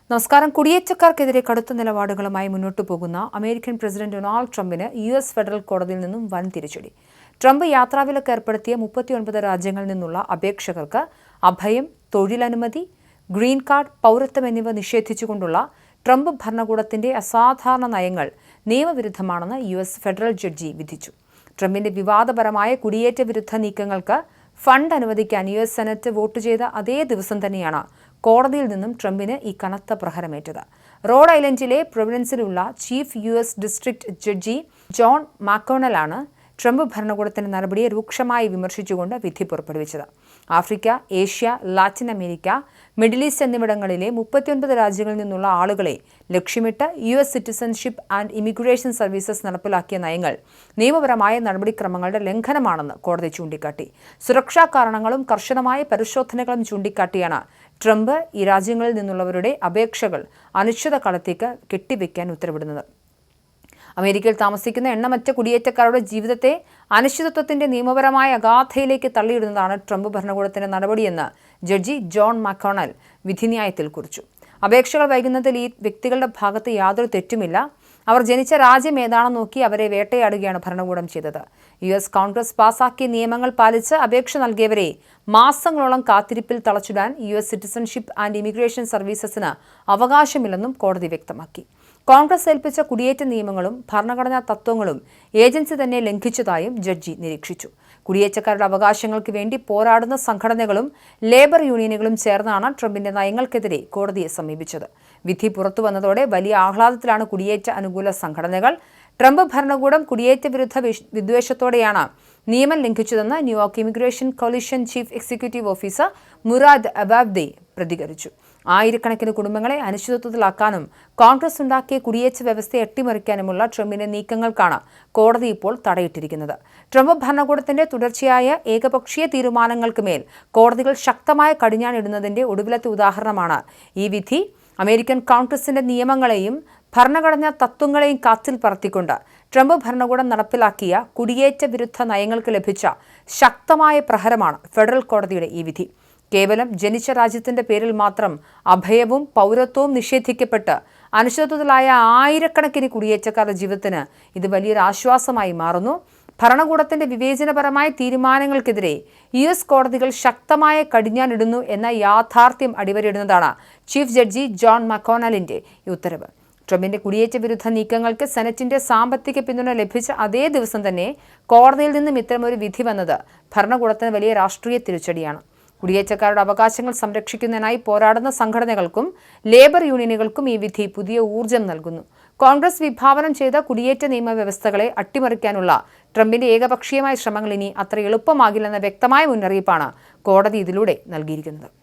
നമസ്കാരം. കുടിയേറ്റക്കാർക്കെതിരെ കടുത്ത നിലപാടുകളുമായി മുന്നോട്ടു പോകുന്ന അമേരിക്കൻ പ്രസിഡന്റ് ഡൊണാൾഡ് ട്രംപിന് യുഎസ് ഫെഡറൽ കോടതിയിൽ നിന്നും വൻ തിരിച്ചടി. ട്രംപ് യാത്രാവിലക്ക് ഏർപ്പെടുത്തിയ 39 രാജ്യങ്ങളിൽ നിന്നുള്ള അപേക്ഷകർക്ക് അഭയം, തൊഴിലനുമതി, ഗ്രീൻ കാർഡ്, പൗരത്വം എന്നിവ നിഷേധിച്ചുകൊണ്ടുള്ള ട്രംപ് ഭരണകൂടത്തിന്റെ അസാധാരണ നയങ്ങൾ നിയമവിരുദ്ധമാണെന്ന് യുഎസ് ഫെഡറൽ ജഡ്ജി വിധിച്ചു. ട്രംപിന്റെ വിവാദപരമായ കുടിയേറ്റ വിരുദ്ധ നീക്കങ്ങൾക്ക് ഫണ്ട് അനുവദിക്കാൻ യുഎസ് സെനറ്റ് വോട്ട് ചെയ്ത അതേ ദിവസം തന്നെയാണ് കോടതിയിൽ നിന്നും ട്രംപിന് ഈ കനത്ത പ്രഹരമേറ്റത്. റോഡ് ഐലൻഡിലെ പ്രൊവിഡൻസിലുള്ള chief US district judge John മാക്കോണലാണ് ട്രംപ് ഭരണകൂടത്തിന്റെ നടപടിയെ രൂക്ഷമായി വിമർശിച്ചുകൊണ്ട് വിധി പുറപ്പെടുവിച്ചത്. Africa, Asia, Latin America, Middle East എന്നിവിടങ്ങളിലെ 39 രാജ്യങ്ങളിൽ നിന്നുള്ള ആളുകളെ ലക്ഷ്യമിട്ട് US citizenship and immigration services നടപ്പിലാക്കിയ നയങ്ങൾ നിയമപരമായ നടപടിക്രമങ്ങളുടെ ലംഘനമാണെന്ന് കോടതി ചൂണ്ടിക്കാട്ടി. സുരക്ഷാ കാരണങ്ങളും കർശനമായ പരിശോധനകളും ചൂണ്ടിക്കാട്ടിയാണ് ട്രംപ് ഈ രാജ്യങ്ങളിൽ നിന്നുള്ളവരുടെ അപേക്ഷകൾ അനിശ്ചിതകാലത്തേക്ക് കെട്ടിവെക്കാൻ ഉത്തരവിടുന്നത്. അമേരിക്കയിൽ താമസിക്കുന്ന എണ്ണമറ്റ കുടിയേറ്റക്കാരുടെ ജീവിതത്തെ അനിശ്ചിതത്വത്തിന്റെ നിയമപരമായ അഗാധയിലേക്ക് തള്ളിയിടുന്നതാണ് ട്രംപ് ഭരണകൂടത്തിന്റെ നടപടിയെന്ന് ജഡ്ജി ജോൺ മക്കോണൽ വിധിന്യായത്തിൽ കുറിച്ചു. അപേക്ഷകൾ വൈകുന്നതിൽ ഈ വ്യക്തികളുടെ ഭാഗത്ത് യാതൊരു തെറ്റുമില്ല. അവർ ജനിച്ച രാജ്യം ഏതാണെന്ന് നോക്കി അവരെ വേട്ടയാടുകയാണ് ഭരണകൂടം ചെയ്തത്. യുഎസ് കോൺഗ്രസ് പാസാക്കിയ നിയമങ്ങൾ പാലിച്ച് അപേക്ഷ നൽകിയവരെ മാസങ്ങളോളം കാത്തിരിപ്പിൽ തളച്ചിടാൻ യുഎസ് സിറ്റിസൺഷിപ്പ് ആൻഡ് ഇമിഗ്രേഷൻ സർവീസസിന് അവകാശമില്ലെന്നും കോടതി വ്യക്തമാക്കി. കോൺഗ്രസ് ഏൽപ്പിച്ച കുടിയേറ്റ നിയമങ്ങളും ഭരണഘടനാ തത്വങ്ങളും ഏജൻസി തന്നെ ലംഘിച്ചതായും ജഡ്ജി നിരീക്ഷിച്ചു. കുടിയേറ്റക്കാരുടെ അവകാശങ്ങൾക്ക് വേണ്ടി പോരാടുന്ന സംഘടനകളും ലേബർ യൂണിയനുകളും ചേർന്നാണ് ട്രംപിന്റെ നയങ്ങൾക്കെതിരെ കോടതിയെ സമീപിച്ചത്. വിധി പുറത്തുവന്നതോടെ വലിയ ആഹ്ലാദത്തിലാണ് കുടിയേറ്റ അനുകൂല സംഘടനകൾ. ട്രംപ് ഭരണകൂടം കുടിയേറ്റ വിരുദ്ധ വിദ്വേഷത്തോടെയാണ് നിയമം ലംഘിച്ചതെന്ന് New York immigration coalition chief executive officer Murad Awawdeh പ്രതികരിച്ചു. ആയിരക്കണക്കിന് കുടുംബങ്ങളെ അനിശ്ചിതത്വത്തിലാക്കാനും കോൺഗ്രസ് ഉണ്ടാക്കിയ കുടിയേറ്റ വ്യവസ്ഥയെ അട്ടിമറിക്കാനുമുള്ള ട്രംപിന്റെ നീക്കങ്ങൾക്കാണ് കോടതി ഇപ്പോൾ തടയിട്ടിരിക്കുന്നത്. ട്രംപ് ഭരണകൂടത്തിന്റെ തുടർച്ചയായ ഏകപക്ഷീയ തീരുമാനങ്ങൾക്ക് മേൽ കോടതികൾ ശക്തമായ കടിഞ്ഞാണിടുന്നതിന്റെ ഒടുവിലത്തെ ഉദാഹരണമാണ് ഈ വിധി. അമേരിക്കൻ കോൺഗ്രസിന്റെ നിയമങ്ങളെയും ഭരണഘടനാ തത്വങ്ങളെയും കാറ്റിൽ പറത്തിക്കൊണ്ട് ട്രംപ് ഭരണകൂടം നടപ്പിലാക്കിയ കുടിയേറ്റ വിരുദ്ധ നയങ്ങൾക്ക് ലഭിച്ച ശക്തമായ പ്രഹരമാണ് ഫെഡറൽ കോടതിയുടെ ഈ വിധി. കേവലം ജനിച്ച രാജ്യത്തിന്റെ പേരിൽ മാത്രം അഭയവും പൗരത്വവും നിഷേധിക്കപ്പെട്ട് അനിശ്ചിതത്വത്തിലായ ആയിരക്കണക്കിന് കുടിയേറ്റക്കാരുടെ ജീവിതത്തിന് ഇത് വലിയൊരു ആശ്വാസമായി മാറുന്നു. ഭരണകൂടത്തിന്റെ വിവേചനപരമായ തീരുമാനങ്ങൾക്കെതിരെ യുഎസ് കോടതികൾ ശക്തമായ കടിഞ്ഞാണിടുന്നു എന്ന യാഥാർത്ഥ്യം അടിവരയിടുന്നതാണ് ചീഫ് ജഡ്ജി ജോൺ മക്കോണലിന്റെ ഈ ഉത്തരവ്. ട്രംപിന്റെ കുടിയേറ്റ വിരുദ്ധ നീക്കങ്ങൾക്ക് സെനറ്റിന്റെ സാമ്പത്തിക പിന്തുണ ലഭിച്ച അതേ ദിവസം തന്നെ കോടതിയിൽ നിന്നും ഇത്തരമൊരു വിധി വന്നത് ഭരണകൂടത്തിന് വലിയ രാഷ്ട്രീയ തിരിച്ചടിയാണ്. കുടിയേറ്റക്കാരുടെ അവകാശങ്ങൾ സംരക്ഷിക്കുന്നതിനായി പോരാടുന്ന സംഘടനകൾക്കും ലേബർ യൂണിയനുകൾക്കും ഈ വിധി പുതിയ ഊർജം നൽകുന്നു. കോൺഗ്രസ് വിഭാവനം ചെയ്ത കുടിയേറ്റ നിയമവ്യവസ്ഥകളെ അട്ടിമറിക്കാനുള്ള ട്രംപിന്റെ ഏകപക്ഷീയമായ ശ്രമങ്ങൾ ഇനി അത്ര എളുപ്പമാകില്ലെന്ന വ്യക്തമായ മുന്നറിയിപ്പാണ് കോടതി ഇതിലൂടെ നൽകിയിരിക്കുന്നത്.